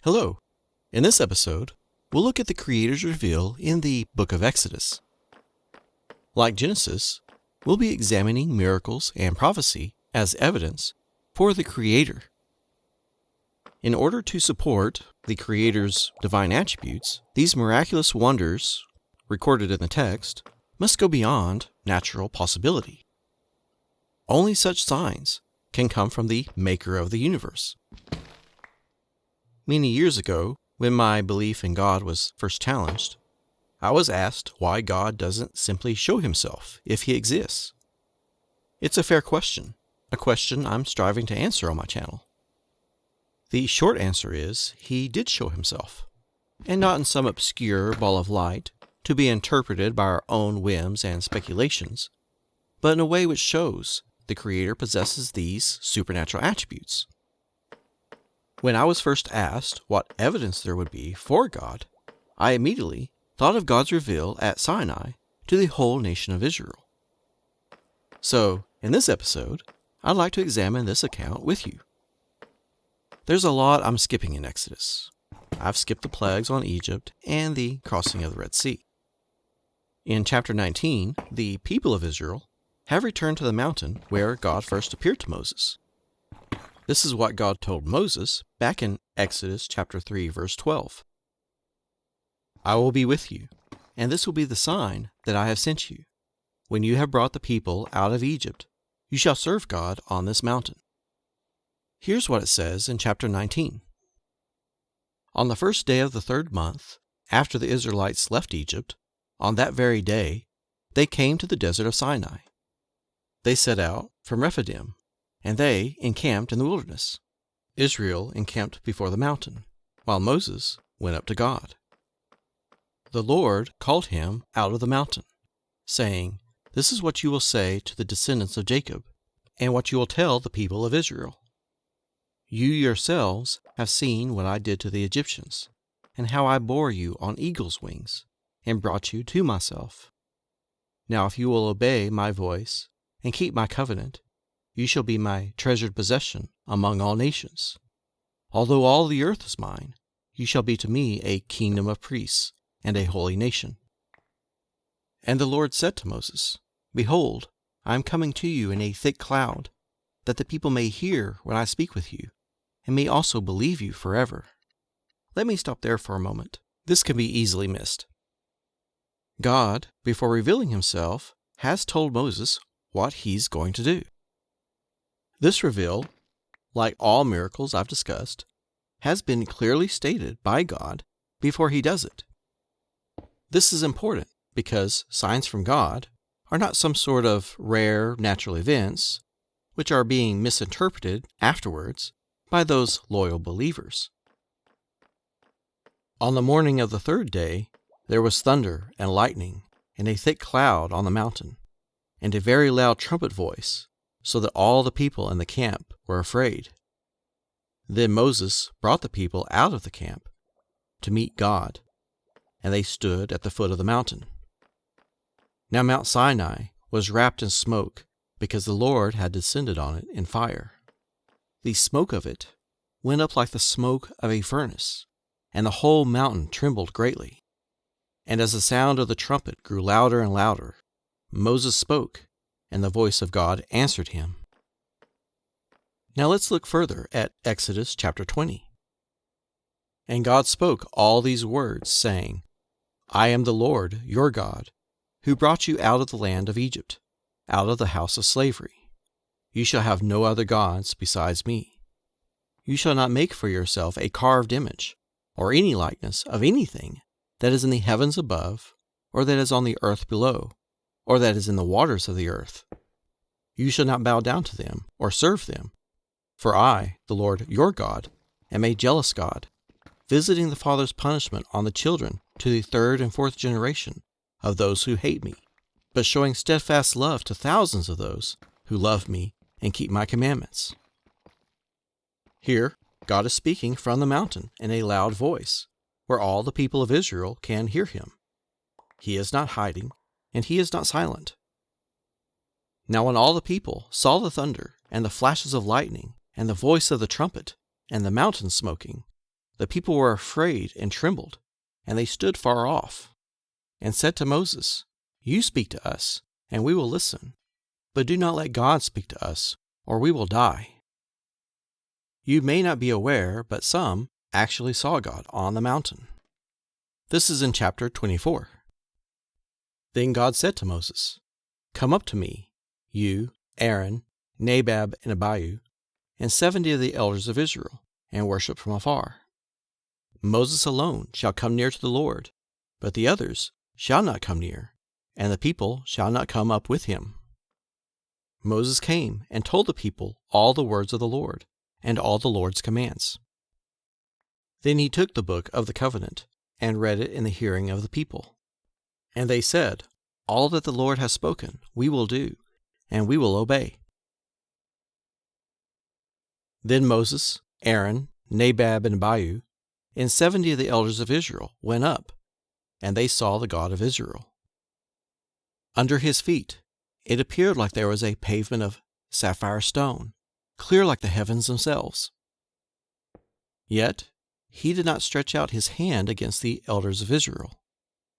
Hello. In this episode, we'll look at the Creator's reveal in the book of Exodus. Like Genesis, we'll be examining miracles and prophecy as evidence for the Creator. In order to support the Creator's divine attributes, these miraculous wonders recorded in the text must go beyond natural possibility. Only such signs can come from the Maker of the universe. Many years ago, when my belief in God was first challenged, I was asked why God doesn't simply show himself if he exists. It's a fair question, a question I'm striving to answer on my channel. The short answer is he did show himself, and not in some obscure ball of light to be interpreted by our own whims and speculations, but in a way which shows the Creator possesses these supernatural attributes. When I was first asked what evidence there would be for God, I immediately thought of God's reveal at Sinai to the whole nation of Israel. So, in this episode, I'd like to examine this account with you. There's a lot I'm skipping in Exodus. I've skipped the plagues on Egypt and the crossing of the Red Sea. In chapter 19, the people of Israel have returned to the mountain where God first appeared to Moses. This is what God told Moses back in Exodus chapter 3, verse 12. I will be with you, and this will be the sign that I have sent you. When you have brought the people out of Egypt, you shall serve God on this mountain. Here's what it says in chapter 19. On the first day of the third month, after the Israelites left Egypt, on that very day, they came to the desert of Sinai. They set out from Rephidim, and they encamped in the wilderness. Israel encamped before the mountain, while Moses went up to God. The Lord called him out of the mountain, saying, "This is what you will say to the descendants of Jacob, and what you will tell the people of Israel. You yourselves have seen what I did to the Egyptians, and how I bore you on eagle's wings, and brought you to myself. Now if you will obey my voice, and keep my covenant, you shall be my treasured possession among all nations. Although all the earth is mine, you shall be to me a kingdom of priests and a holy nation." And the Lord said to Moses, "Behold, I am coming to you in a thick cloud, that the people may hear when I speak with you, and may also believe you forever." Let me stop there for a moment. This can be easily missed. God, before revealing himself, has told Moses what he's going to do. This reveal, like all miracles I've discussed, has been clearly stated by God before he does it. This is important because signs from God are not some sort of rare natural events which are being misinterpreted afterwards by those loyal believers. On the morning of the third day, there was thunder and lightning and a thick cloud on the mountain, and a very loud trumpet voice, so that all the people in the camp were afraid. Then Moses brought the people out of the camp to meet God, and they stood at the foot of the mountain. Now Mount Sinai was wrapped in smoke, because the Lord had descended on it in fire. The smoke of it went up like the smoke of a furnace, and the whole mountain trembled greatly. And as the sound of the trumpet grew louder and louder, Moses spoke, and the voice of God answered him. Now let's look further at Exodus chapter 20. And God spoke all these words, saying, "I am the Lord your God, who brought you out of the land of Egypt, out of the house of slavery. You shall have no other gods besides me. You shall not make for yourself a carved image, or any likeness of anything that is in the heavens above, or that is on the earth below, or that is in the waters of the earth. You shall not bow down to them, or serve them. For I, the Lord your God, am a jealous God, visiting the father's punishment on the children to the third and fourth generation of those who hate me, but showing steadfast love to thousands of those who love me and keep my commandments." Here, God is speaking from the mountain in a loud voice, where all the people of Israel can hear him. He is not hiding, and he is not silent. Now when all the people saw the thunder, and the flashes of lightning, and the voice of the trumpet, and the mountain smoking, the people were afraid and trembled, and they stood far off, and said to Moses, "You speak to us, and we will listen, but do not let God speak to us, or we will die." You may not be aware, but some actually saw God on the mountain. This is in chapter 24. Then God said to Moses, "Come up to me, you, Aaron, Nadab, and Abihu, and 70 of the elders of Israel, and worship from afar. Moses alone shall come near to the Lord, but the others shall not come near, and the people shall not come up with him." Moses came and told the people all the words of the Lord, and all the Lord's commands. Then he took the book of the covenant, and read it in the hearing of the people. And they said, "All that the Lord has spoken we will do, and we will obey." Then Moses, Aaron, Nadab, and Abihu, and 70 of the elders of Israel went up, and they saw the God of Israel. Under his feet it appeared like there was a pavement of sapphire stone, clear like the heavens themselves. Yet he did not stretch out his hand against the elders of Israel.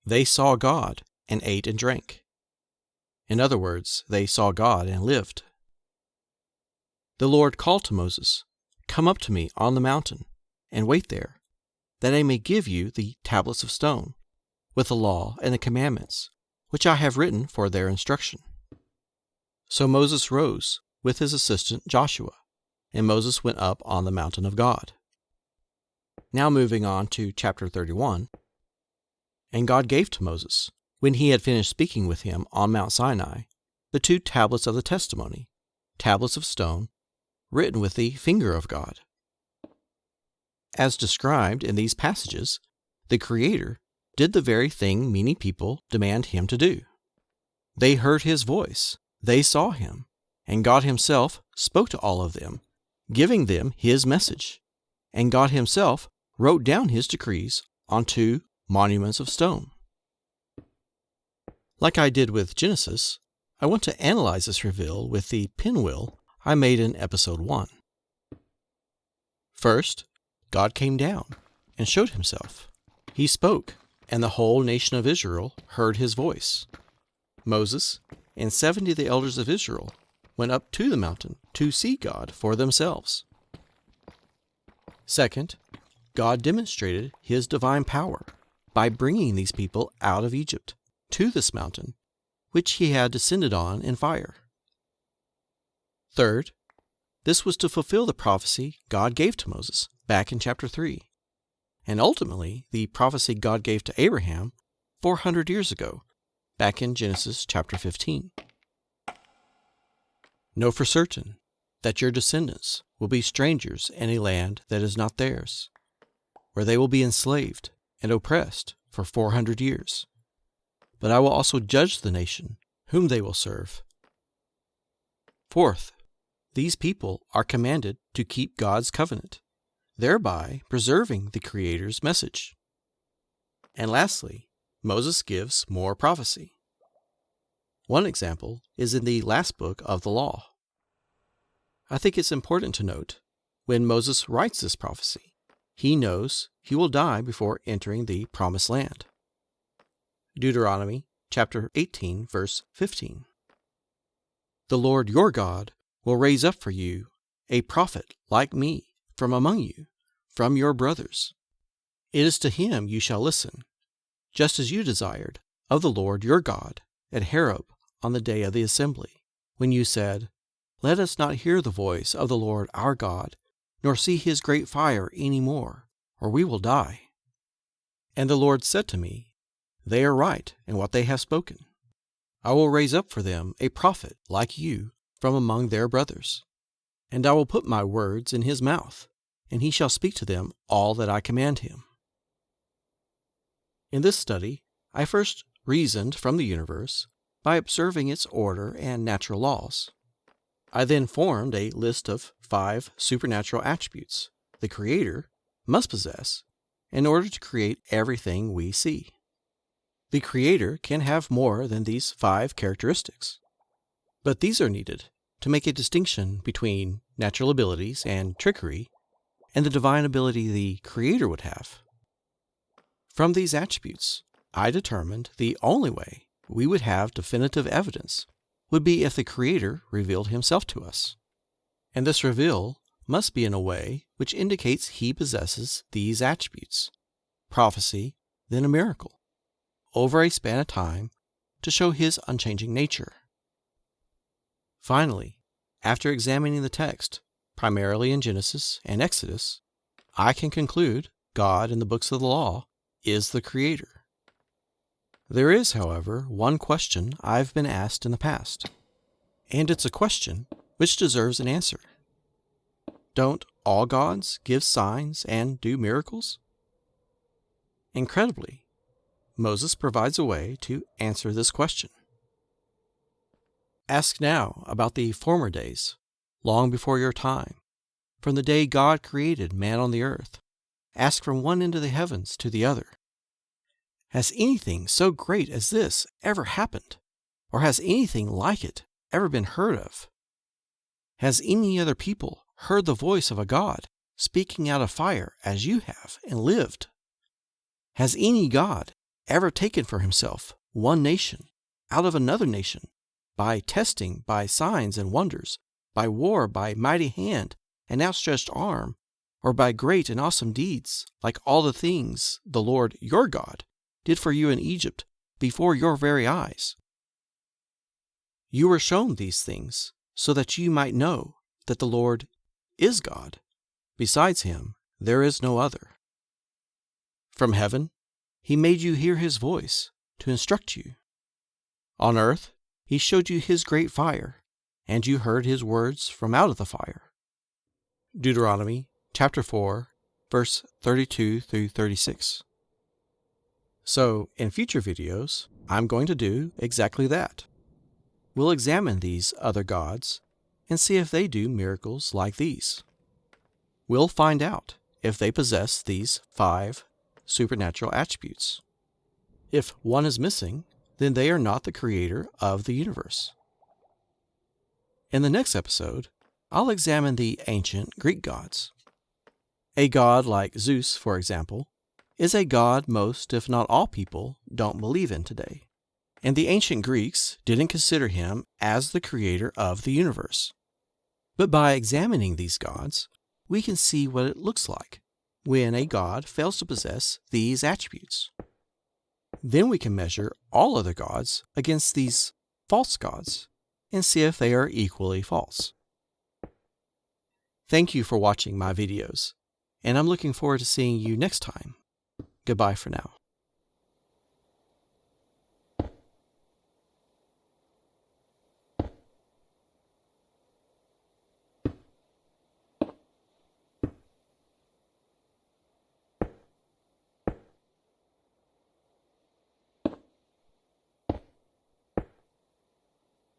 They saw God and ate and drank. In other words, they saw God and lived. The Lord called to Moses, "Come up to me on the mountain, and wait there, that I may give you the tablets of stone, with the law and the commandments, which I have written for their instruction." So Moses rose with his assistant Joshua, and Moses went up on the mountain of God. Now moving on to chapter 31. And God gave to Moses, when he had finished speaking with him on Mount Sinai, the 2 tablets of the testimony, tablets of stone, written with the finger of God. As described in these passages, the Creator did the very thing many people demand him to do. They heard his voice, they saw him, and God himself spoke to all of them, giving them his message, and God himself wrote down his decrees on 2 monuments of stone. Like I did with Genesis, I want to analyze this reveal with the pinwheel I made in episode 1. First, God came down and showed himself. He spoke, and the whole nation of Israel heard his voice. Moses and 70 of the elders of Israel went up to the mountain to see God for themselves. Second, God demonstrated his divine power by bringing these people out of Egypt to this mountain, which he had descended on in fire. Third, this was to fulfill the prophecy God gave to Moses back in chapter 3, and ultimately the prophecy God gave to Abraham 400 years ago, back in Genesis chapter 15. Know for certain that your descendants will be strangers in a land that is not theirs, where they will be enslaved and oppressed for 400 years. But I will also judge the nation whom they will serve. Fourth, these people are commanded to keep God's covenant, thereby preserving the Creator's message. And lastly, Moses gives more prophecy. One example is in the last book of the law. I think it's important to note, when Moses writes this prophecy, he knows he will die before entering the promised land. Deuteronomy chapter 18, verse 15. "The Lord your God will raise up for you a prophet like me from among you, from your brothers. It is to him you shall listen, just as you desired of the Lord your God at Horeb on the day of the assembly, when you said, 'Let us not hear the voice of the Lord our God, nor see his great fire any more, or we will die.' And the Lord said to me, 'They are right in what they have spoken. I will raise up for them a prophet like you from among their brothers, and I will put my words in his mouth, and he shall speak to them all that I command him.'" In this study, I first reasoned from the universe by observing its order and natural laws. I then formed a list of 5 supernatural attributes the Creator must possess in order to create everything we see. The Creator can have more than these 5 characteristics, but these are needed to make a distinction between natural abilities and trickery, and the divine ability the Creator would have. From these attributes, I determined the only way we would have definitive evidence would be if the Creator revealed Himself to us. And this reveal must be in a way which indicates He possesses these attributes, prophecy, then a miracle, over a span of time to show His unchanging nature. Finally, after examining the text, primarily in Genesis and Exodus, I can conclude God in the books of the law is the Creator. There is, however, one question I've been asked in the past, and it's a question which deserves an answer. Don't all gods give signs and do miracles? Incredibly, Moses provides a way to answer this question. Ask now about the former days, long before your time, from the day God created man on the earth. Ask from one end of the heavens to the other. Has anything so great as this ever happened? Or has anything like it ever been heard of? Has any other people heard the voice of a God speaking out of fire as you have and lived? Has any God ever taken for himself one nation out of another nation by testing, by signs and wonders, by war, by mighty hand and outstretched arm, or by great and awesome deeds, like all the things the Lord your God did for you in Egypt before your very eyes? You were shown these things so that you might know that the Lord is God. Besides Him, there is no other. From heaven, He made you hear His voice to instruct you. On earth, He showed you His great fire, and you heard His words from out of the fire. Deuteronomy chapter 4, verse 32 through 36. So, in future videos, I'm going to do exactly that. We'll examine these other gods and see if they do miracles like these. We'll find out if they possess these 5 supernatural attributes. If one is missing, then they are not the creator of the universe. In the next episode, I'll examine the ancient Greek gods. A god like Zeus, for example, is a god most, if not all people, don't believe in today. And the ancient Greeks didn't consider him as the creator of the universe. But by examining these gods, we can see what it looks like when a god fails to possess these attributes. Then we can measure all other gods against these false gods and see if they are equally false. Thank you for watching my videos, and I'm looking forward to seeing you next time. Goodbye for now.